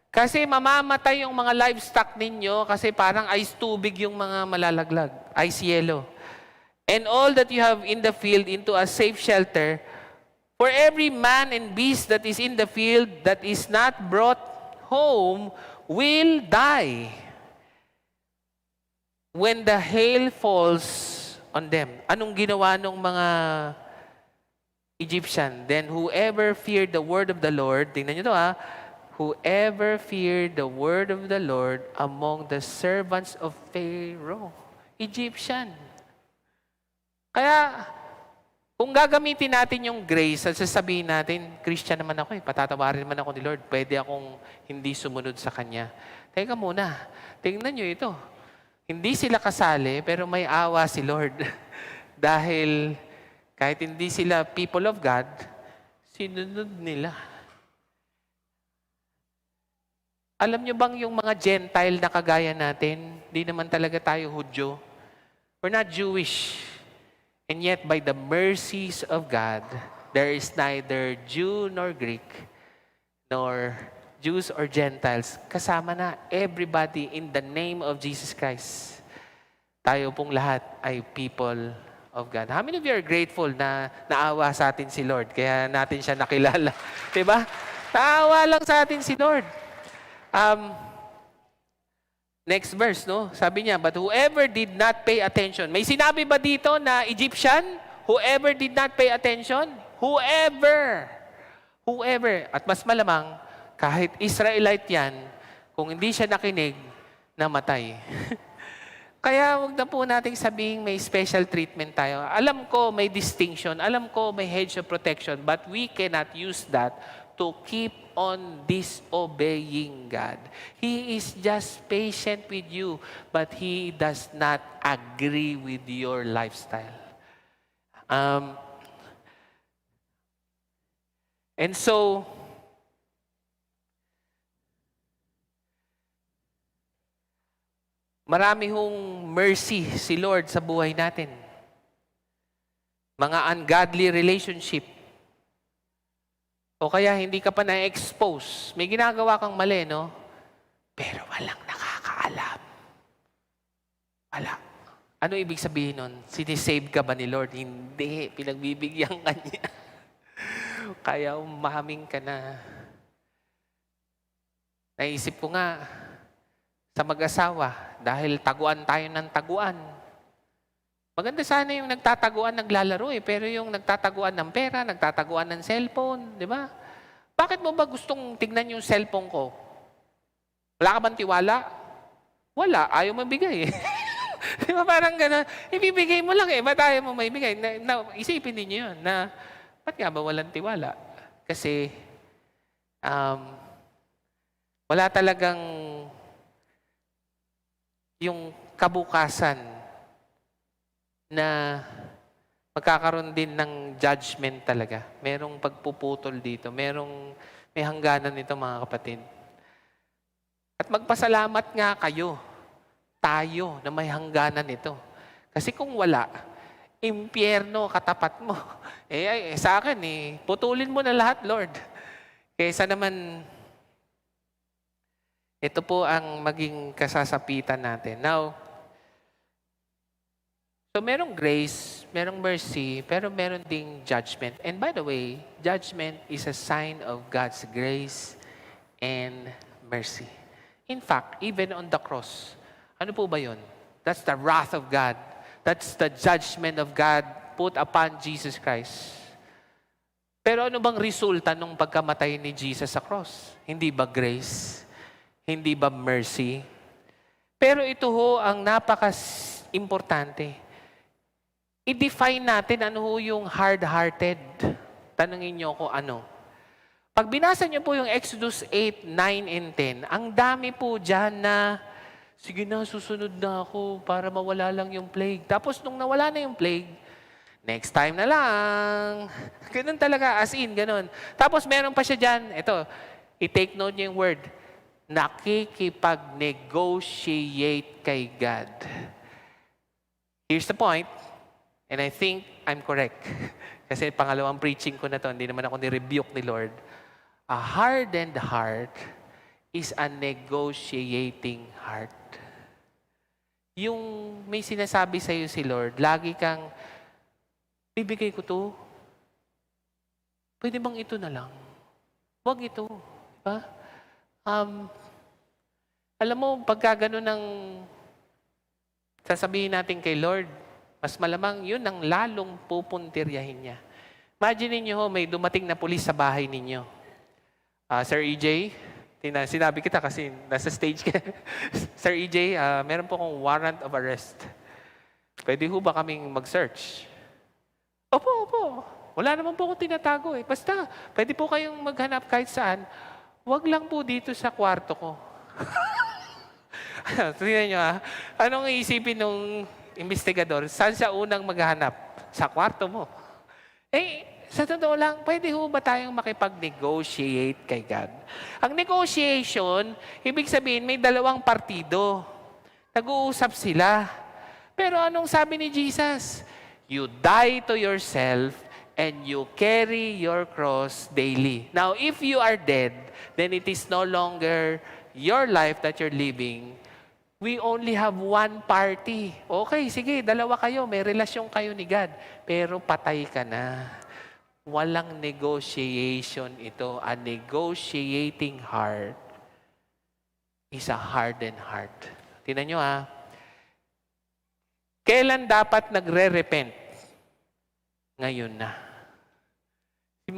Kasi mamamatay yung mga livestock ninyo kasi parang ice tubig yung mga malalaglag. Ice yellow. And all that you have in the field into a safe shelter, for every man and beast that is in the field that is not brought home will die when the hail falls on them. Anong ginawa ng mga Egyptian? Then whoever feared the word of the Lord, tingnan nyo to whoever feared the word of the Lord among the servants of Pharaoh. Egyptian. Kaya, kung gagamitin natin yung grace at sasabihin natin, Christian naman ako patatawarin naman ako ni Lord, pwede akong hindi sumunod sa Kanya. Teka muna, tingnan nyo ito. Hindi sila kasali, pero may awa si Lord. Dahil, kahit hindi sila people of God, sinunod nila. Alam nyo bang yung mga Gentile na kagaya natin, di naman talaga tayo Hudyo. We're not Jewish. And yet, by the mercies of God, there is neither Jew nor Greek, nor Jews or Gentiles. Kasama na everybody in the name of Jesus Christ. Tayo pong lahat ay people of God. How many of you are grateful na naawa sa atin si Lord? Kaya natin siya nakilala. Diba? Naawa lang sa atin si Lord. Next verse, no? Sabi niya, but whoever did not pay attention. May sinabi ba dito na Egyptian? Whoever did not pay attention? Whoever. Whoever. At mas malamang, kahit Israelite yan, kung hindi siya nakinig, namatay. Kaya wag na po nating sabihin may special treatment tayo. Alam ko may distinction, alam ko may hedge of protection, but we cannot use that to keep on disobeying God. He is just patient with you, but He does not agree with your lifestyle. And so, marami hong mercy si Lord sa buhay natin. Mga ungodly relationship. O kaya hindi ka pa na-expose. May ginagawa kang mali, no? Pero walang nakakaalam. Wala. Ano ibig sabihin nun? Sinisave ka ba ni Lord? Hindi. Pinagbibigyan ka niya. Kaya umaming ka na. Naisip ko nga, sa mag-asawa, dahil taguan tayo ng taguan. Maganda sana yung nagtataguan, naglalaro pero yung nagtataguan ng pera, nagtataguan ng cellphone, di ba? Bakit mo ba gustong tignan yung cellphone ko? Wala ka bang tiwala? Wala, ayaw mo bigay. Di ba parang gano'n? Ibibigay mo lang ba't ayaw mo maibigay? Isipin ninyo yun na, ba't nga ba walang tiwala? Kasi, wala talagang yung kabukasan na magkakaroon din ng judgment talaga. Merong pagpuputol dito. May hangganan nito mga kapatid. At magpasalamat nga kayo, tayo na may hangganan nito. Kasi kung wala, impyerno katapat mo. Sa akin putulin mo na lahat, Lord. Kaysa naman, ito po ang maging kasasapitan natin. Now, so merong grace, merong mercy, pero meron ding judgment. And by the way, judgment is a sign of God's grace and mercy. In fact, even on the cross, ano po ba yun? That's the wrath of God. That's the judgment of God put upon Jesus Christ. Pero ano bang resulta nung pagkamatay ni Jesus sa cross? Hindi ba grace? Hindi ba mercy? Pero ito ho ang napaka-importante. I-define natin ano ho yung hard-hearted. Tanungin niyo ko ano. Pag binasa niyo po yung Exodus 8, 9, and 10, ang dami po dyan na, sige na, susunod na ako para mawala lang yung plague. Tapos nung nawala na yung plague, next time na lang. Ganun talaga, as in, ganun. Tapos meron pa siya dyan, ito, i-take note niyo yung word, nakikipag-negotiate kay God. Here's the point, and I think I'm correct. Kasi pangalawang preaching ko na to, hindi naman ako ni-rebuke ni Lord. A hardened heart is a negotiating heart. Yung may sinasabi sa iyo si Lord, lagi kang, bibigay ko to. Pwede bang ito na lang? Huwag ito. Diba? Alam mo, pagka gano'n ng sasabihin natin kay Lord, mas malamang yun ang lalong pupuntiryahin niya. Imagine niyo may dumating na pulis sa bahay ninyo. Sir EJ, sinabi kita kasi nasa stage ka. Sir EJ, meron po akong warrant of arrest. Pwede ho ba kaming mag-search? Opo. Wala naman po akong tinatago eh. Basta, pwede po kayong maghanap kahit saan. Huwag lang po dito sa kwarto ko. Tingnan nyo anong iisipin ng investigador? Saan siya unang maghanap? Sa kwarto mo. Sa totoo lang, pwede ho ba tayong makipag-negotiate kay God? Ang negotiation, ibig sabihin may dalawang partido. Nag-uusap sila. Pero anong sabi ni Jesus? You die to yourself and you carry your cross daily. Now, if you are dead, then it is no longer your life that you're living. We only have one party. Okay, sige, dalawa kayo, may relasyon kayo ni God. Pero patay ka na. Walang negotiation ito. A negotiating heart is a hardened heart. Tingnan nyo Kailan dapat nagre-repent? Ngayon na. Si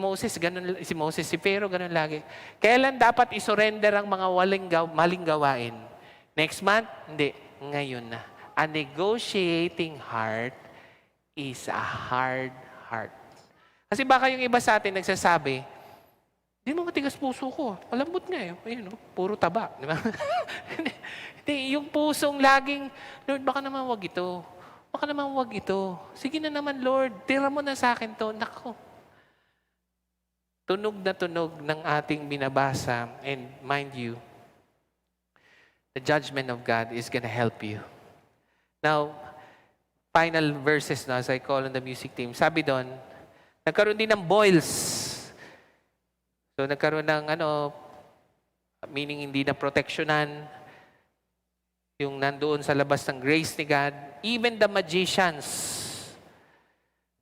Moses, si Pharaoh, ganun lagi. Kailan dapat isurrender ang mga maling gawain? Next month? Hindi. Ngayon na. A negotiating heart is a hard heart. Kasi baka yung iba sa atin nagsasabi, hindi mo matigas puso ko. Malambot nga eh. Ayun, puro taba. Di ba? Hindi, yung pusong laging, Lord, baka naman wag ito. Baka naman wag ito. Sige na naman, Lord. Tira mo na sa akin to. Nako. Tunog na tunog ng ating binabasa. And mind you, the judgment of God is gonna help you. Now, final verses na, as I call on the music team. Sabi doon, nagkaroon din ng boils. So, nagkaroon ng meaning hindi na proteksyonan. Yung nandoon sa labas ng grace ni God. Even the magicians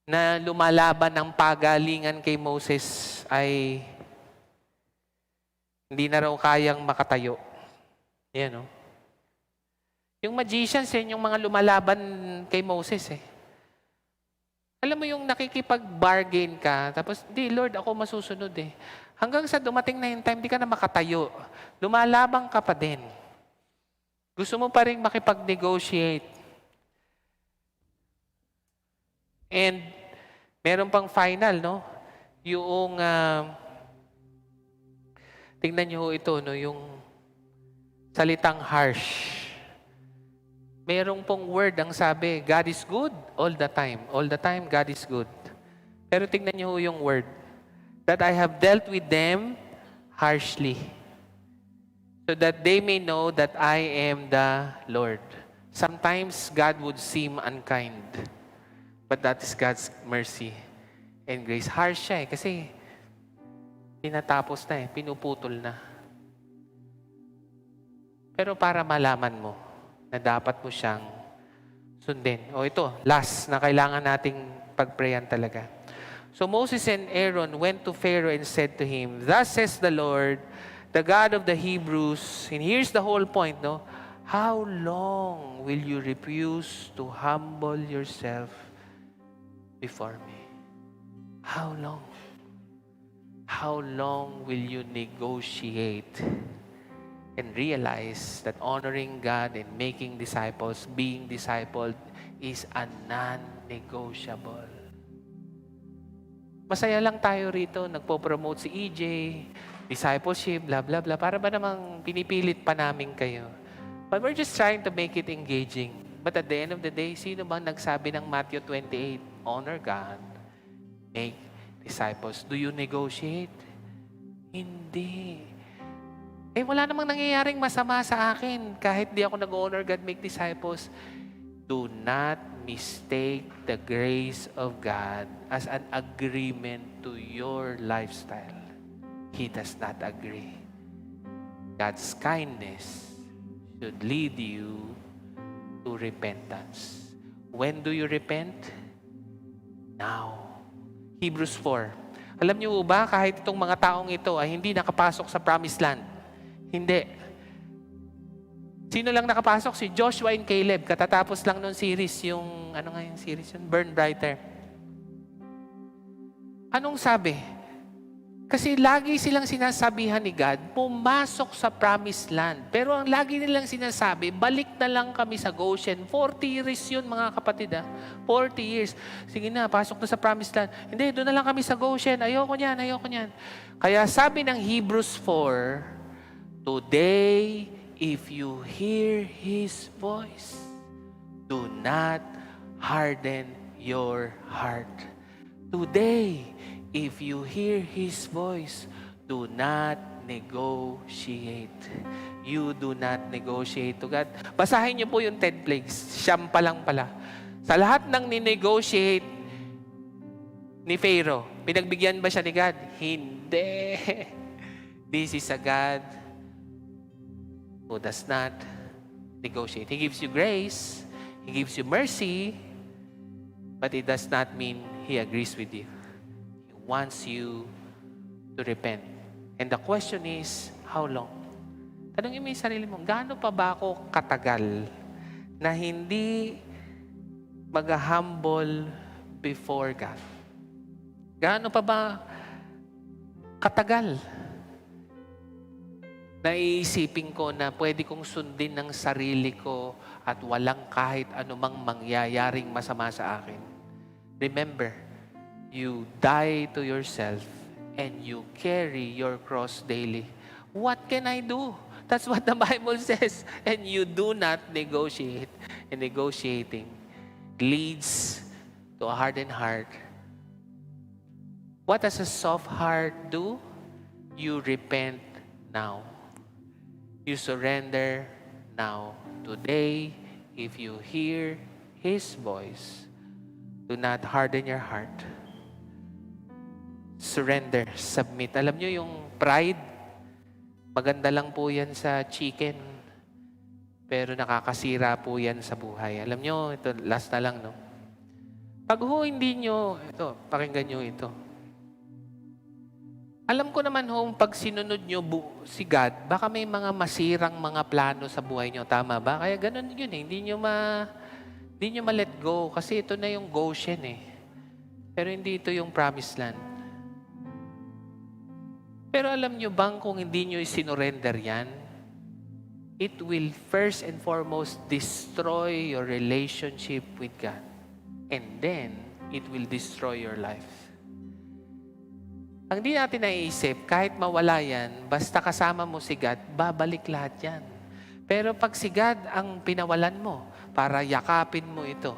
na lumalaban ng pagalingan kay Moses ay hindi na raw kayang makatayo. Yan, Yung magicians, yung mga lumalaban kay Moses, Alam mo yung nakikipag-bargain ka, tapos, di Lord, ako masusunod Hanggang sa dumating na yung time, di ka na makatayo. Lumalabang ka pa din. Gusto mo pa rin makipag-negotiate. And, meron pang final, Yung, tingnan nyo ito, yung salitang harsh. Merong pong word ang sabi, God is good all the time. All the time, God is good. Pero tingnan niyo yung word. That I have dealt with them harshly. So that they may know that I am the Lord. Sometimes God would seem unkind. But that is God's mercy and grace. Harsh siya kasi tinatapos na pinuputol na. Pero para malaman mo, na dapat mo siyang sundin. Ito, last na kailangan nating pagprayan talaga. So Moses and Aaron went to Pharaoh and said to him, Thus says the Lord, the God of the Hebrews, and here's the whole point, How long will you refuse to humble yourself before me? How long? How long will you negotiate and realize that honoring God and making disciples, being discipled, is a non-negotiable? Masaya lang tayo rito, nagpo-promote si EJ, discipleship, blah, blah, blah. Para ba namang pinipilit pa namin kayo? But we're just trying to make it engaging. But at the end of the day, sino bang nagsabi ng Matthew 28? Honor God, make disciples. Do you negotiate? Hindi. Wala namang nangyayaring masama sa akin kahit di ako nag-honor God, make disciples. Do not mistake the grace of God as an agreement to your lifestyle. He does not agree. God's kindness should lead you to repentance. When do you repent? Now. Hebrews 4. Alam niyo ba, kahit itong mga taong ito ay hindi nakapasok sa promised land? Hindi. Sino lang nakapasok? Si Joshua and Caleb. Katatapos lang nung series, yung, ano nga yung series yun? Burn Brighter. Anong sabi? Kasi lagi silang sinasabihan ni God, pumasok sa promised land. Pero ang lagi nilang sinasabi, balik na lang kami sa Goshen. 40 years yun, mga kapatid. 40 years. Sige na, pasok na sa promised land. Hindi, doon na lang kami sa Goshen. Ayoko niyan. Kaya sabi ng Hebrews 4, today, if you hear His voice, do not harden your heart. Today, if you hear His voice, do not negotiate. You do not negotiate to God. Basahin niyo po yung 10 plagues. Siyam pa lang pala. Sa lahat ng ni-negotiate ni Pharaoh, pinagbigyan ba siya ni God? Hindi. This is a God who does not negotiate. He gives you grace. He gives you mercy. But it does not mean He agrees with you. Wants you to repent. And the question is, how long? Tanungin mo yung sarili mo, gaano pa ba ako katagal na hindi mag-humble before God? Gaano pa ba katagal na iisipin ko na pwede kong sundin ng sarili ko at walang kahit anumang mangyayaring masama sa akin? Remember, you die to yourself and you carry your cross daily. What can I do? That's what the Bible says. And you do not negotiate. And negotiating leads to a hardened heart. What does a soft heart do? You repent now. You surrender now. Today, if you hear His voice, do not harden your heart. Surrender, submit. Alam nyo yung pride, maganda lang po yan sa chicken, pero nakakasira po yan sa buhay. Alam nyo, ito, last na lang, no? Pag hindi nyo, ito, pakinggan nyo ito. Alam ko naman pag sinunod nyo si God, baka may mga masirang mga plano sa buhay nyo. Tama ba? Kaya ganun yun eh. Hindi nyo ma-let go kasi ito na yung Goshen eh. Pero hindi ito yung promised land. Pero alam nyo bang kung hindi nyo isinurrender yan, it will first and foremost destroy your relationship with God. And then, it will destroy your life. Ang di natin naiisip, kahit mawala yan, basta kasama mo si God, babalik lahat yan. Pero pag si God ang pinawalan mo para yakapin mo ito,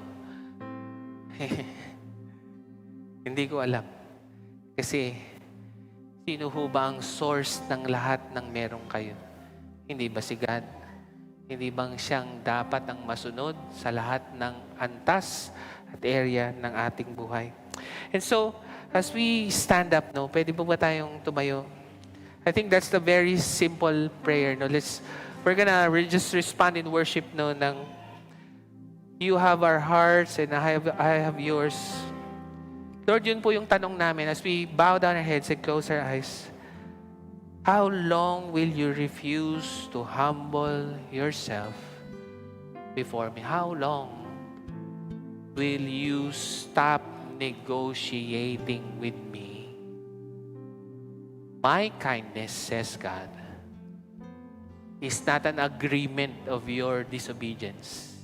hindi ko alam. Kasi, sino ho ba ang source ng lahat ng meron kayo? Hindi ba si God? Hindi bang siyang dapat ang masunod sa lahat ng antas at area ng ating buhay? And so, as we stand up, no, pwede po ba tayong tumayo? I think that's the very simple prayer. No? We're gonna just respond in worship, no, ng you have our hearts and I have yours. Lord, yun po yung tanong namin as we bow down our heads and close our eyes. How long will you refuse to humble yourself before me? How long will you stop negotiating with me? My kindness, says God, is not an agreement of your disobedience.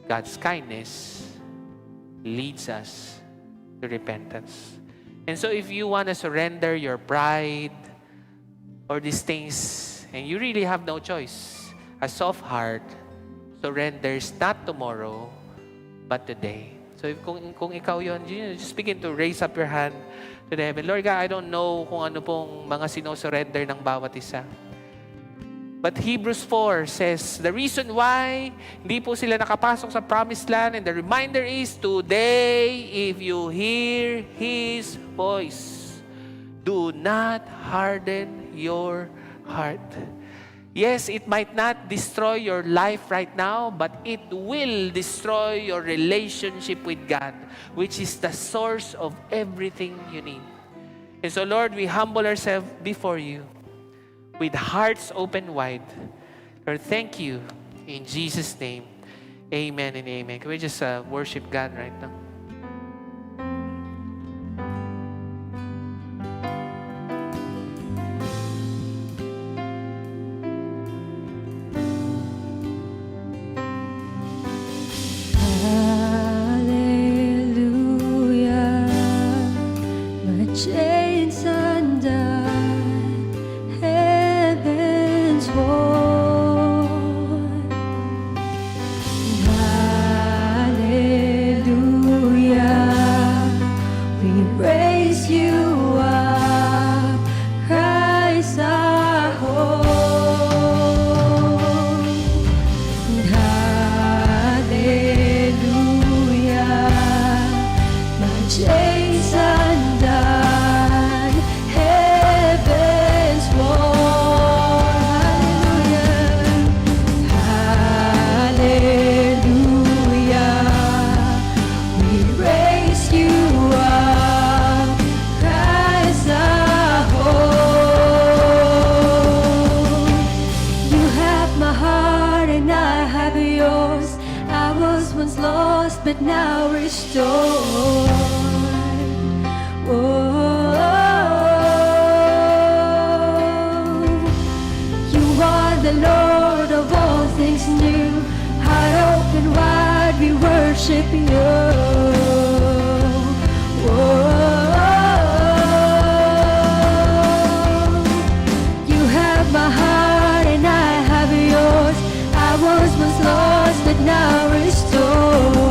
God's kindness leads us to repentance. And so if you want to surrender your pride or these things, and you really have no choice, a soft heart surrenders not tomorrow, but today. So if kung ikaw yun, just begin to raise up your hand to the heaven. Lord God, I don't know kung ano pong mga sinosurrender ng bawat isa. But Hebrews 4 says, the reason why hindi po sila nakapasok sa promised land, and the reminder is, today, if you hear His voice, do not harden your heart. Yes, it might not destroy your life right now, but it will destroy your relationship with God, which is the source of everything you need. And so, Lord, we humble ourselves before you with hearts open wide. Lord, thank you. In Jesus' name, amen and amen. Can we just worship God right now? But now restored. Oh, you are the Lord of all things new. Heart open wide, we worship you. You have my heart and I have yours. I was once lost, but now restored.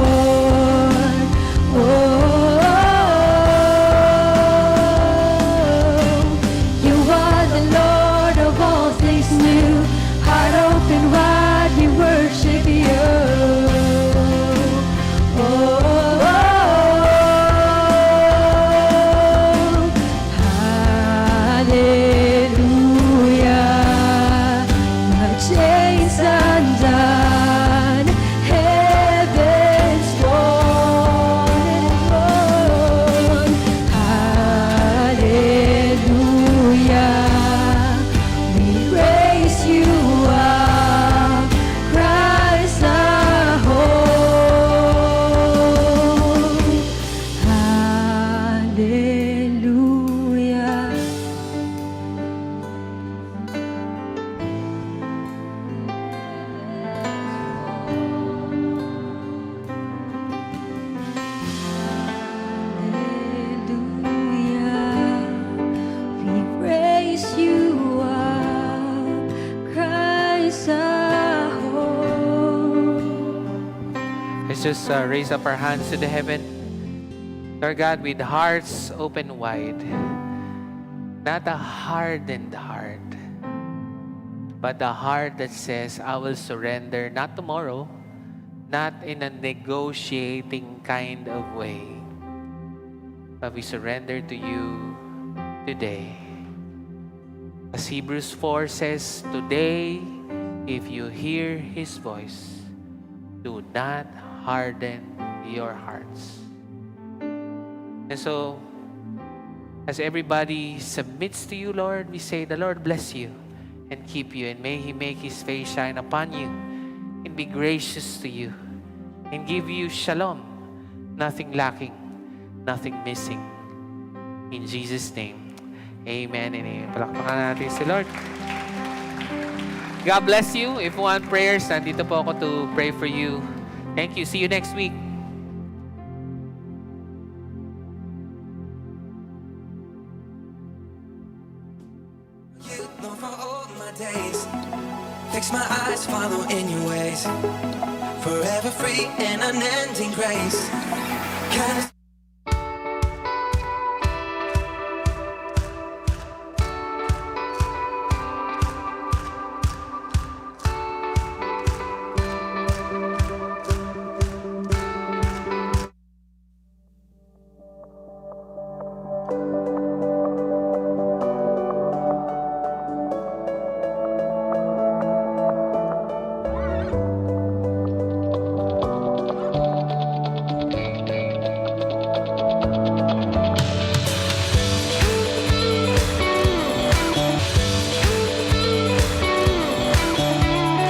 Let's just raise up our hands to the heaven. Lord God, with hearts open wide, not a hardened heart, but a heart that says, I will surrender, not tomorrow, not in a negotiating kind of way, but we surrender to you today. As Hebrews 4 says, today, if you hear His voice, do not harden your hearts. And so, as everybody submits to you, Lord, we say, the Lord bless you and keep you, and may He make His face shine upon you and be gracious to you and give you shalom, nothing lacking, nothing missing. In Jesus' name, Amen and amen. Palakpakan natin si Lord. God bless you. If you want prayers, nandito po ako to pray for you. Thank you. See you next week. You know for all my days, fix my eyes, follow in your ways, forever free in unending grace. Kind of